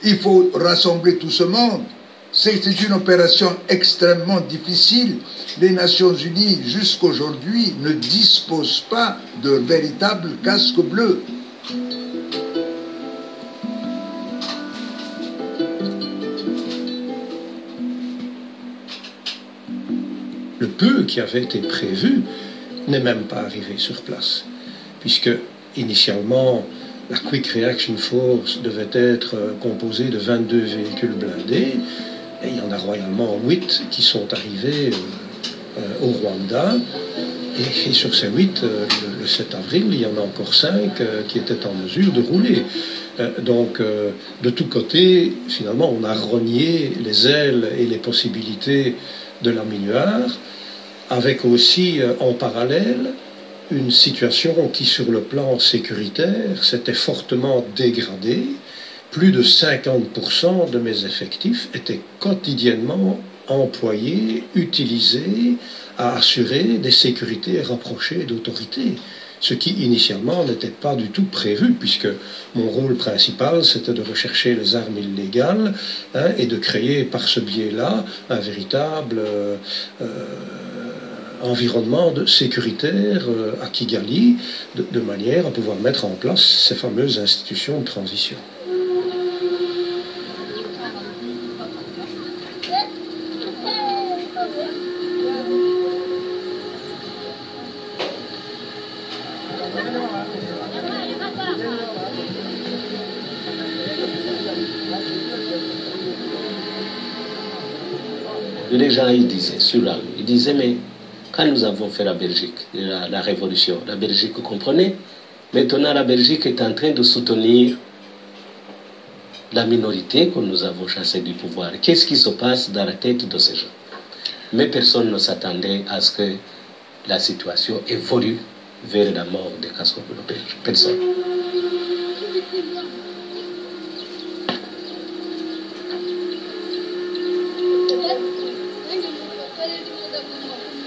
Speaker 16: Il faut rassembler tout ce monde. C'est une opération extrêmement difficile. Les Nations Unies, jusqu'aujourd'hui, ne disposent pas de véritables casques bleus.
Speaker 7: Le peu qui avait été prévu n'est même pas arrivé sur place, puisque initialement la Quick Reaction Force devait être composée de 22 véhicules blindés, et il y en a royalement 8 qui sont arrivés au Rwanda, et sur ces 8, le 7 avril, il y en a encore 5 qui étaient en mesure de rouler. Donc, de tous côtés, finalement, on a rogné les ailes et les possibilités de la Minuar, avec aussi en parallèle une situation qui, sur le plan sécuritaire, s'était fortement dégradée. Plus de 50% de mes effectifs étaient quotidiennement employés, utilisés à assurer des sécurités rapprochées d'autorités, ce qui initialement n'était pas du tout prévu, puisque mon rôle principal c'était de rechercher les armes illégales et de créer par ce biais-là un véritable environnement sécuritaire à Kigali, de manière à pouvoir mettre en place ces fameuses institutions de transition.
Speaker 15: les gens ils disaient sur la rue, ils disaient mais quand nous avons fait la Belgique, la révolution, la Belgique comprenait. Maintenant la Belgique est en train de soutenir la minorité que nous avons chassée du pouvoir. Qu'est-ce qui se passe dans la tête de ces gens? Mais personne ne s'attendait à ce que la situation évolue vers la mort des casques-bleus belges. Personne.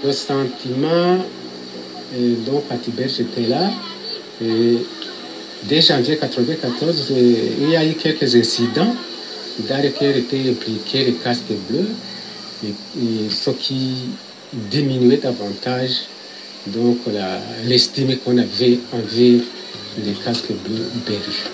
Speaker 9: Le sentiment, donc Parti belge était là. Et dès janvier 1994, il y a eu quelques incidents dans lesquels étaient impliqués les casques bleus, et ce qui diminuait davantage donc l'estime qu'on avait envers les casques bleus belges.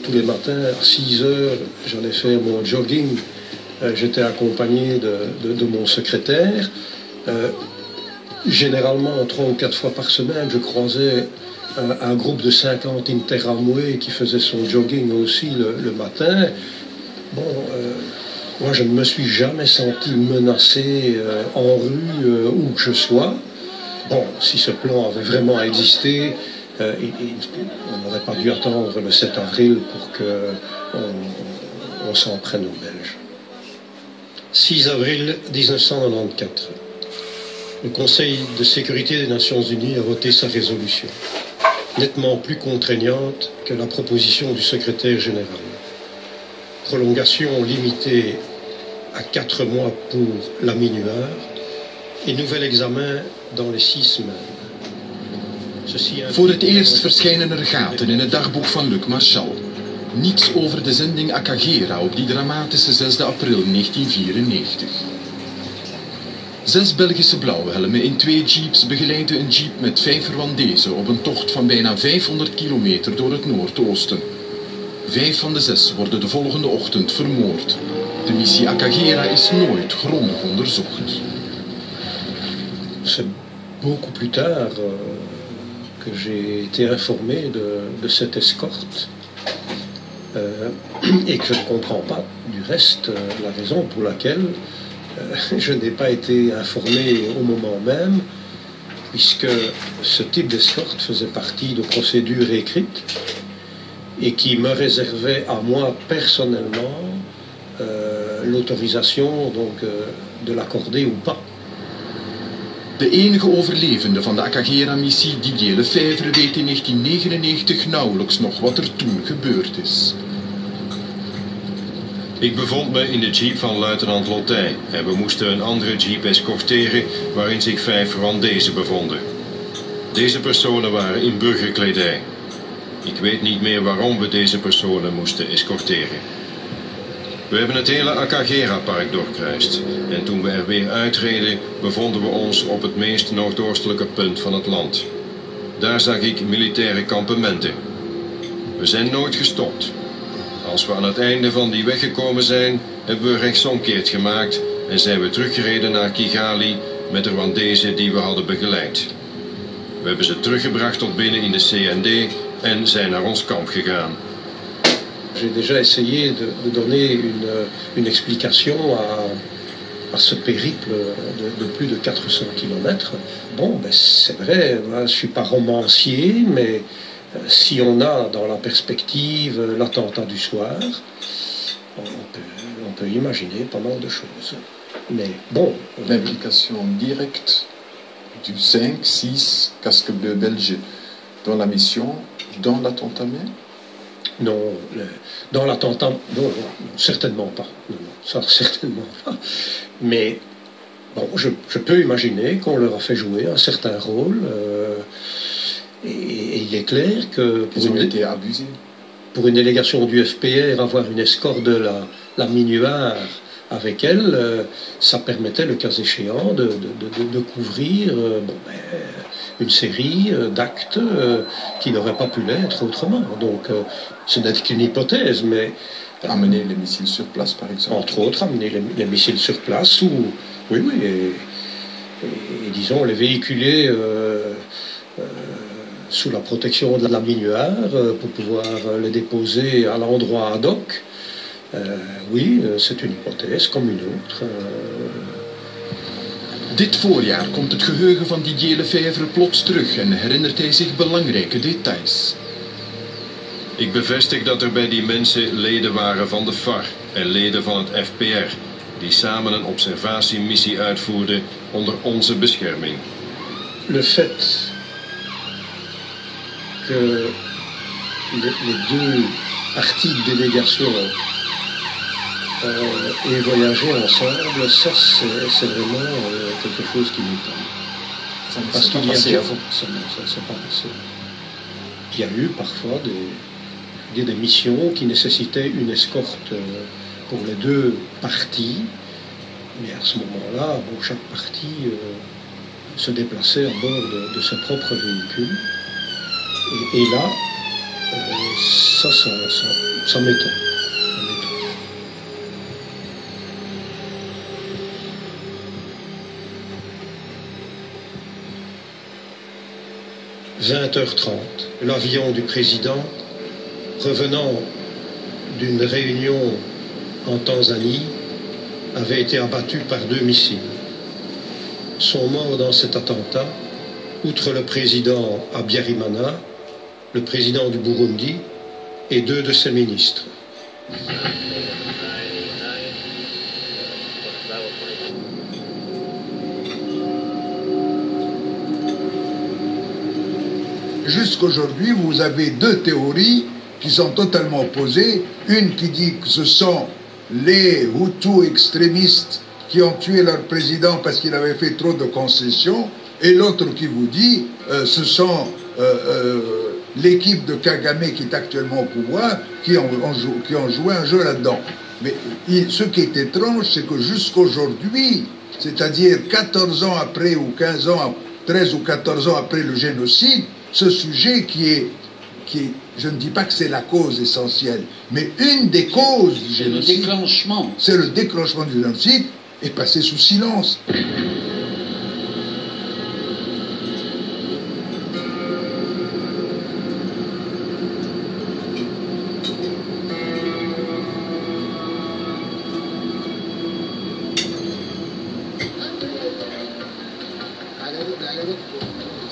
Speaker 7: Tous les matins, à 6 heures, j'allais faire mon jogging. J'étais accompagné de mon secrétaire. Généralement, 3 ou 4 fois par semaine, je croisais un groupe de 50 interamoués qui faisait son jogging aussi le matin. Bon, moi, je ne me suis jamais senti menacé en rue où que je sois. Bon, si ce plan avait vraiment existé, on n'aurait pas dû attendre le 7 avril pour qu'on s'en prenne aux Belges. 6 avril 1994. Le Conseil de sécurité des Nations Unies a voté sa résolution, nettement plus contraignante que la proposition du secrétaire général. Prolongation limitée à 4 mois pour la minuar et nouvel examen dans les 6 semaines.
Speaker 11: Voor het eerst verschijnen er gaten in het dagboek van Luc Marchal. Niets over de zending Akagera op die dramatische 6 april 1994. 6 Belgische blauwhelmen in 2 jeeps begeleiden een jeep met 5 Rwandezen op een tocht van bijna 500 kilometer door het Noordoosten. 5 van de 6 worden de volgende ochtend vermoord. De missie Akagera is nooit grondig onderzocht.
Speaker 7: C'est beaucoup plus tard que j'ai été informé de cette escorte et que je ne comprends pas du reste la raison pour laquelle je n'ai pas été informé au moment même, puisque ce type d'escorte faisait partie de procédures écrites et qui me réservait à moi personnellement l'autorisation de l'accorder ou pas.
Speaker 11: De enige overlevende van de Akagera-missie, Didier Lefebvre, weet in 1999 nauwelijks nog wat er toen gebeurd is.
Speaker 17: Ik bevond me in de jeep van luitenant Lottij en we moesten een andere jeep escorteren waarin zich 5 Rwandezen bevonden. Deze personen waren in burgerkledij. Ik weet niet meer waarom we deze personen moesten escorteren. We hebben het hele Akagera-park doorkruist en toen we er weer uitreden bevonden we ons op het meest noordoostelijke punt van het land. Daar zag ik militaire kampementen. We zijn nooit gestopt. Als we aan het einde van die weg gekomen zijn, hebben we rechtsomkeert gemaakt en zijn we teruggereden naar Kigali met de Rwandezen die we hadden begeleid. We hebben ze teruggebracht tot binnen in de CND en zijn naar ons kamp gegaan.
Speaker 7: J'ai déjà essayé de donner une explication à ce périple de plus de 400 km. Bon, ben c'est vrai, je ne suis pas romancier, mais si on a dans la perspective l'attentat du soir, on peut imaginer pas mal de choses. Mais bon...
Speaker 5: L'implication directe du 5-6 casques bleus belges dans la mission, dans l'attentat même?
Speaker 7: Non, dans l'attentat, non, certainement pas. Non, ça, certainement pas. Mais bon, je peux imaginer qu'on leur a fait jouer un certain rôle. Et il est clair que pour une délégation du FPR, avoir une escorte de la minuar avec elle, ça permettait, le cas échéant, de couvrir une série d'actes qui n'auraient pas pu l'être autrement. Donc, ce n'est qu'une hypothèse, mais...
Speaker 5: Amener les missiles sur place, par exemple.
Speaker 7: Entre autres, amener les missiles sur place, ou... Oui, et disons, les véhiculer sous la protection de la minuar pour pouvoir les déposer à l'endroit ad hoc. Oui, c'est une hypothèse comme une autre.
Speaker 11: Dit voorjaar komt het geheugen van Didier Lefebvre plots terug en herinnert hij zich belangrijke details.
Speaker 17: Ik bevestig dat er bij die mensen leden waren van de FAR en leden van het FPR, die samen een observatiemissie uitvoerden onder onze bescherming.
Speaker 7: Le fait que les deux parties de délégation aient voyagé ensemble, ça c'est vraiment quelque chose qui nous parle. Parce qu'il y a il y a eu parfois des missions qui nécessitaient une escorte pour les deux parties, mais à ce moment-là, bon, chaque partie se déplaçait à bord de ses propres véhicules. Et là, ça m'étonne. 20h30, l'avion du président, revenant d'une réunion en Tanzanie, avait été abattu par 2 missiles. Sont morts dans cet attentat, outre le président Habyarimana, le président du Burundi et 2 de ses ministres.
Speaker 16: Jusqu'aujourd'hui, vous avez 2 théories qui sont totalement opposées. Une qui dit que ce sont les Hutus extrémistes qui ont tué leur président parce qu'il avait fait trop de concessions, et l'autre qui vous dit ce sont l'équipe de Kagame qui est actuellement au pouvoir qui ont joué un jeu là-dedans. Mais ce qui est étrange, c'est que jusqu'aujourd'hui, c'est-à-dire 14 ans après ou 15 ans, 13 ou 14 ans après le génocide, ce sujet qui est, je ne dis pas que c'est la cause essentielle, mais une des causes du génocide, c'est le déclenchement du génocide, est passé sous silence.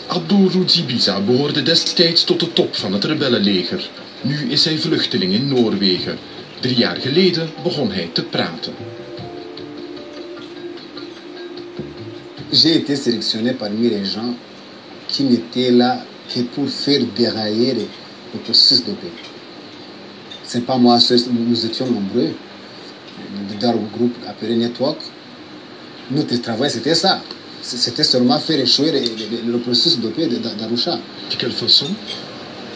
Speaker 11: Abdul Rudzibiza behoorde destijds tot de top van het rebellenleger. Nu is hij vluchteling in Noorwegen. 3 jaar geleden begon hij te praten.
Speaker 18: J'ai été sélectionné parmi les gens qui n'étaient là que pour faire dérailler le processus de paix. C'est pas moi seul, nous étions nombreux dans le groupe appelé Network. Notre travail c'était ça. C'était seulement faire échouer le processus de paix d'Arusha.
Speaker 11: De quelle façon?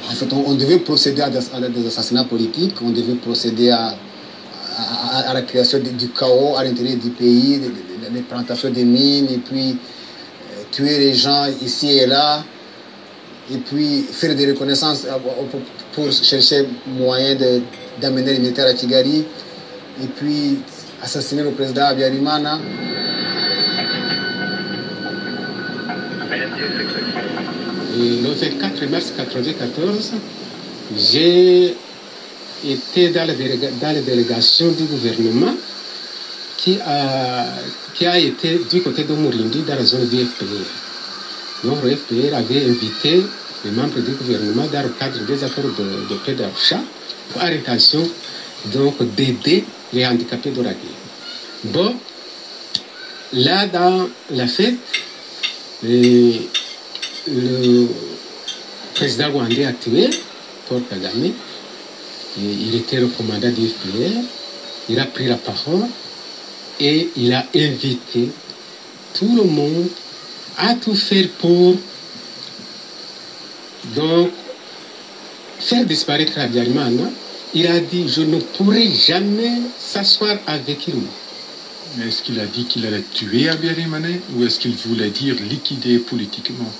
Speaker 18: En fait, on devait procéder à des assassinats politiques, on devait procéder à la création du chaos à l'intérieur du pays, des plantations de mines, et puis tuer les gens ici et là, et puis faire des reconnaissances pour chercher moyen d'amener les militaires à Kigali, et puis assassiner le président Habyarimana.
Speaker 9: Le 24 mars 1994, j'ai été dans la délégation du gouvernement qui a été du côté de Murindi dans la zone du FPR. Donc le FPR avait invité les membres du gouvernement dans le cadre des accords de paix d'Arusha pour arrêtation d'aider les handicapés de la guerre. Bon, là dans la fête, le président rwandais actuel, Paul Kagame, il était le commandant du FPR, il a pris la parole et il a invité tout le monde à tout faire pour donc faire disparaître Habyarimana. Il a dit: je ne pourrai jamais s'asseoir avec lui.
Speaker 11: Mais est-ce qu'il a dit qu'il allait tuer Habyarimana ou est-ce qu'il voulait dire liquider politiquement?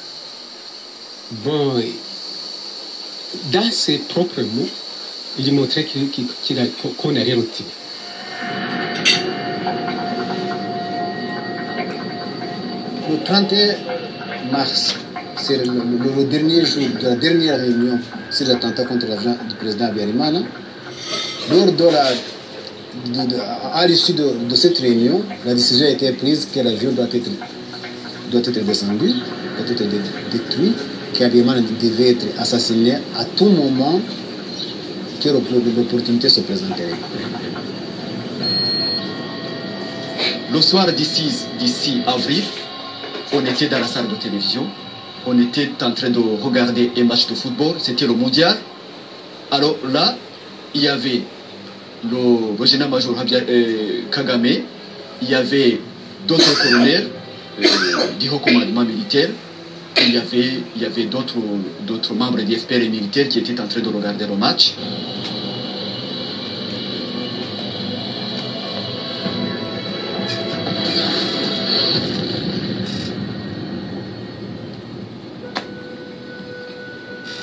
Speaker 18: Bon, dans ses propres mots, il montrait qu'on allait le tuer. Le 31 mars, c'est le dernier jour de la dernière réunion sur l'attentat contre l'avion du président Habyarimana. Lors de à l'issue de cette réunion, la décision a été prise que l'avion doit être descendu, doit être détruit, qu'Habyarimana devait être assassiné à tout moment que l'opportunité se présenterait.
Speaker 12: Le soir d'ici avril, on était dans la salle de télévision, on était en train de regarder un match de football, c'était le mondial. Alors là, il y avait le général-major Kagame, il y avait d'autres colonels du haut commandement militaire, et il y avait d'autres membres des FPR et militaires qui étaient en train de regarder le match.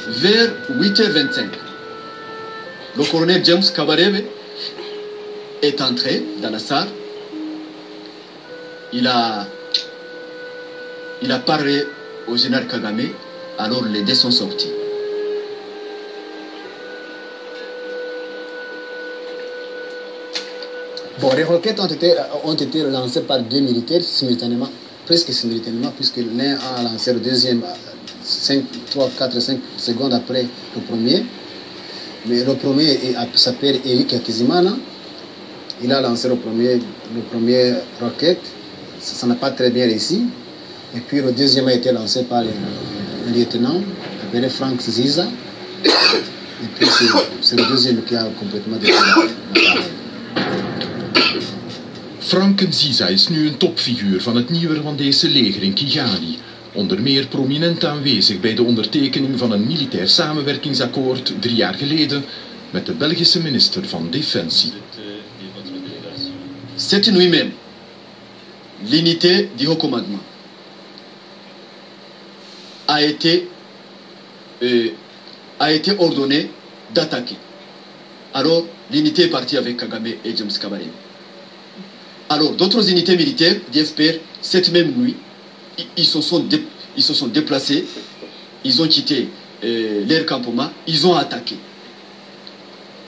Speaker 12: Vers 8h25, le colonel James Kabarebe est entré dans la salle. Il a parlé au général Kagame, alors les dés sont sortis.
Speaker 18: Bon, les roquettes ont été lancées par deux militaires simultanément, presque simultanément, puisque l'un a lancé le deuxième 3, 4, 5 secondes après le premier. Mais le premier s'appelle Eric Hakizimana. Il a lancé le premier roquette. Ça n'a pas très bien réussi. Et puis le deuxième a été lancé par le lieutenant appelé Frank Ziza. Et puis c'est le deuxième qui a complètement détruit l'appareil.
Speaker 11: Frank Ziza is nu een topfiguur van het nieuwe Rwandese leger in Kigali. Onder meer prominent aanwezig bij de ondertekening van een militair samenwerkingsakkoord 3 jaar geleden met de Belgische minister van Defensie.
Speaker 12: Cette nuit même, l'unité du haut commandement a été ordonnée d'attaquer. Alors, l'unité est partie avec Kagame et James Kabarebe. Alors, d'autres unités militaires d'FPR, cette même nuit, ils se sont déplacés, ils ont quitté leur campement, ils ont attaqué.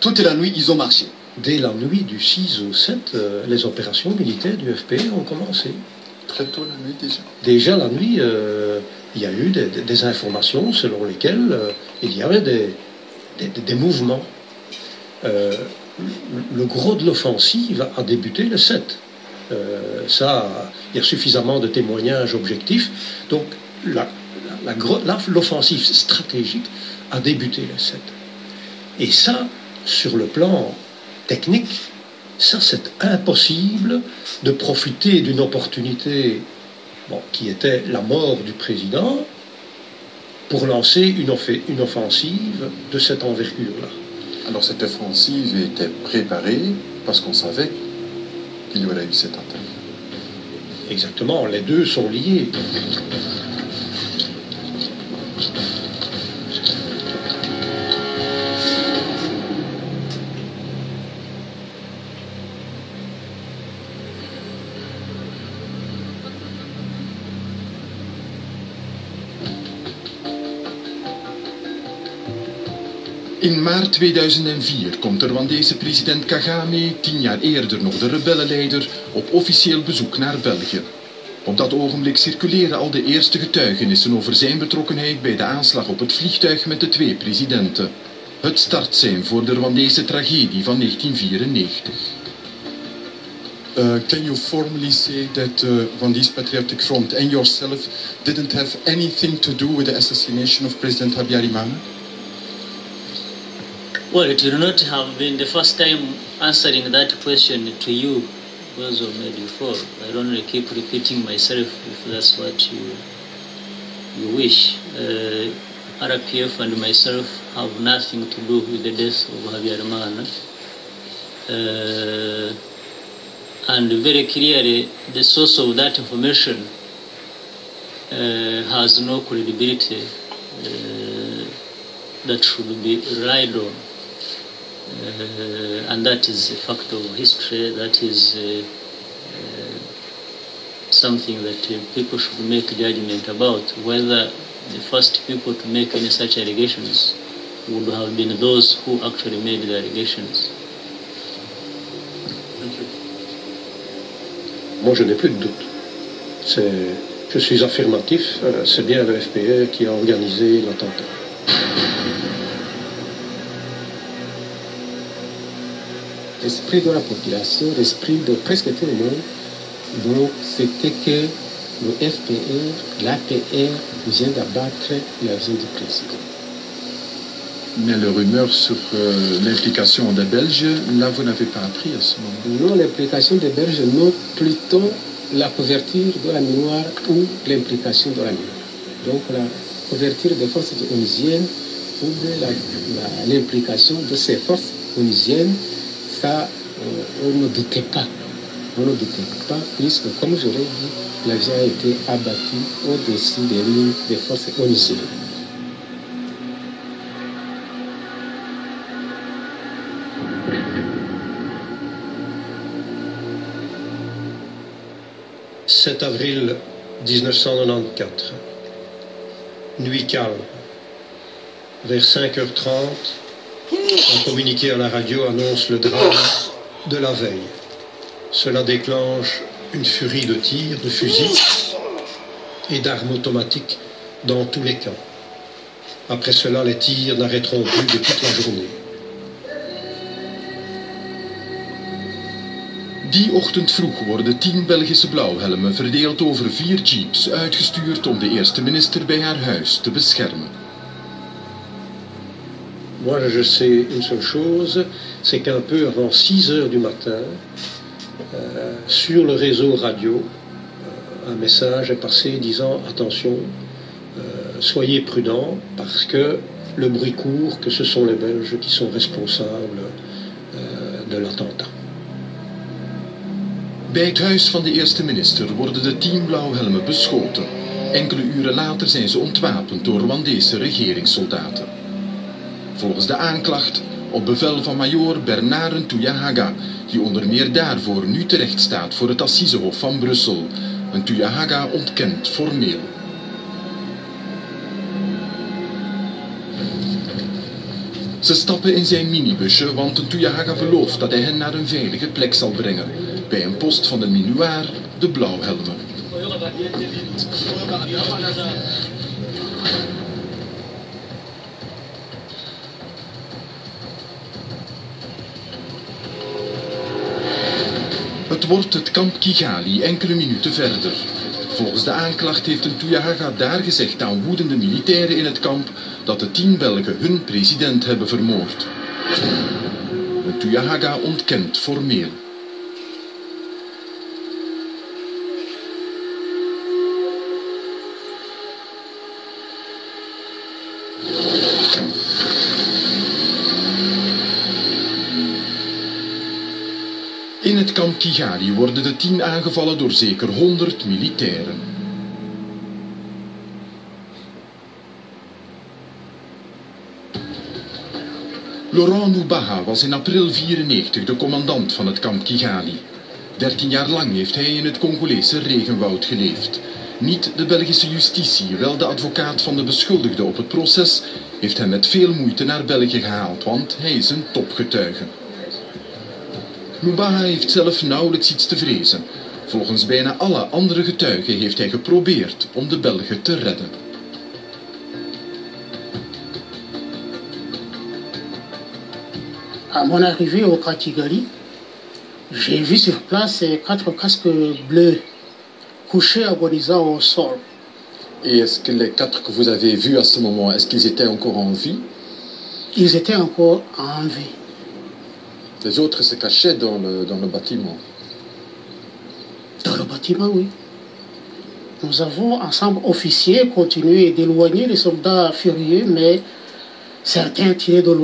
Speaker 12: Toute la nuit, ils ont marché.
Speaker 7: Dès la nuit du 6 au 7, les opérations militaires du FPR ont commencé.
Speaker 5: Très tôt la nuit déjà.
Speaker 7: Déjà la nuit, il y a eu des informations selon lesquelles il y avait des mouvements. Le gros de l'offensive a débuté le 7. Il y a suffisamment de témoignages objectifs. Donc l'offensive stratégique a débuté le 7. Et ça, sur le plan technique, ça c'est impossible de profiter d'une opportunité qui était la mort du président pour lancer une offensive de cette envergure-là.
Speaker 5: Alors cette offensive était préparée parce qu'on savait qu'il y aurait eu cette attaque.
Speaker 7: Exactement, les deux sont liés.
Speaker 11: In maart 2004 komt de Rwandese president Kagame 10 jaar eerder nog de rebellenleider op officieel bezoek naar België. Op dat ogenblik circuleren al de eerste getuigenissen over zijn betrokkenheid bij de aanslag op het vliegtuig met de 2 presidenten. Het startsein voor de Rwandese tragedie van 1994.
Speaker 5: Can you formally say that Rwandese Patriotic Front and yourself didn't have anything to do with the assassination of President Habyarimana?
Speaker 14: Well, it will not have been the first time answering that question to you, was made before. I don't really keep repeating myself if that's what you wish. RPF and myself have nothing to do with the death of Habyarimana. and very clearly the source of that information has no credibility that should be relied on. And that is a fact of history, that is something that people should make judgment about, whether the first people to make any such allegations would have been those who actually made the allegations.
Speaker 7: Moi, je n'ai plus de doute. Je suis affirmatif, c'est bien le FPR qui a organisé l'attentat.
Speaker 9: L'esprit de la population, l'esprit de presque tout le monde, donc c'était que le FPR, l'APR vient d'abattre l'avion du président.
Speaker 5: Mais les rumeurs sur l'implication des Belges, là vous n'avez pas appris à ce moment?
Speaker 9: Non, l'implication des Belges, non, plutôt la couverture de la mémoire ou l'implication de la mémoire. Donc la couverture des forces onusiennes ou de l'implication de ces forces onusiennes, ça, on ne doutait pas. On ne doutait pas, puisque, comme je l'ai dit, l'avion a été abattu au-dessus des lignes des forces onusiennes.
Speaker 7: « 7 avril 1994, nuit calme. Vers 5h30, un communiqué à la radio annonce le drame de la veille. Cela déclenche une furie de tirs, de fusils et d'armes automatiques dans tous les camps. Après cela, les tirs n'arrêteront plus de toute la journée. »
Speaker 11: Die ochtend vroeg worden 10 Belgische blauwhelmen verdeeld over 4 jeeps uitgestuurd om de eerste minister bij haar huis te beschermen.
Speaker 7: Moi, je sais une seule chose, c'est qu'un peu avant 6 heures du matin, sur le réseau radio, un message est passé disant « Attention, soyez prudents parce que le bruit court que ce sont les Belges qui sont responsables de l'attentat. »
Speaker 11: Bij het huis van de eerste minister worden de 10 blauwhelmen beschoten. Enkele uren later zijn ze ontwapend door Rwandese regeringssoldaten. Volgens de aanklacht op bevel van majoor Bernard Ntouyahaga, die onder meer daarvoor nu terecht staat voor het Assisehof van Brussel. Ntouyahaga ontkent formeel. Ze stappen in zijn minibusje, want Ntouyahaga belooft dat hij hen naar een veilige plek zal brengen. Bij een post van de minuar, de blauwhelmen. Het wordt het kamp Kigali enkele minuten verder. Volgens de aanklacht heeft Ntouyahaga daar gezegd aan woedende militairen in het kamp dat de 10 Belgen hun president hebben vermoord. Ntouyahaga ontkent formeel. In het kamp Kigali worden de 10 aangevallen door zeker 100 militairen. Laurent Nubaha was in april 1994 de commandant van het kamp Kigali. 13 jaar lang heeft hij in het Congolese regenwoud geleefd. Niet de Belgische justitie, wel de advocaat van de beschuldigde op het proces, heeft hem met veel moeite naar België gehaald, want hij is een topgetuige. Nubaha heeft zelf nauwelijks iets te vrezen. Volgens bijna alle andere getuigen heeft hij geprobeerd om de Belgen te redden.
Speaker 19: À mon arrivée au camp Kigali, j'ai vu sur place 4 casques bleus couchés agonisants au sol.
Speaker 5: Et est-ce que les 4 que vous avez vus à ce moment, est-ce qu'ils étaient encore en vie?
Speaker 19: Ils étaient encore en vie.
Speaker 5: Les autres se cachaient dans le bâtiment.
Speaker 19: Dans le bâtiment, oui. Nous avons, ensemble, officiers, continué d'éloigner les soldats furieux, mais certains tiraient de loin.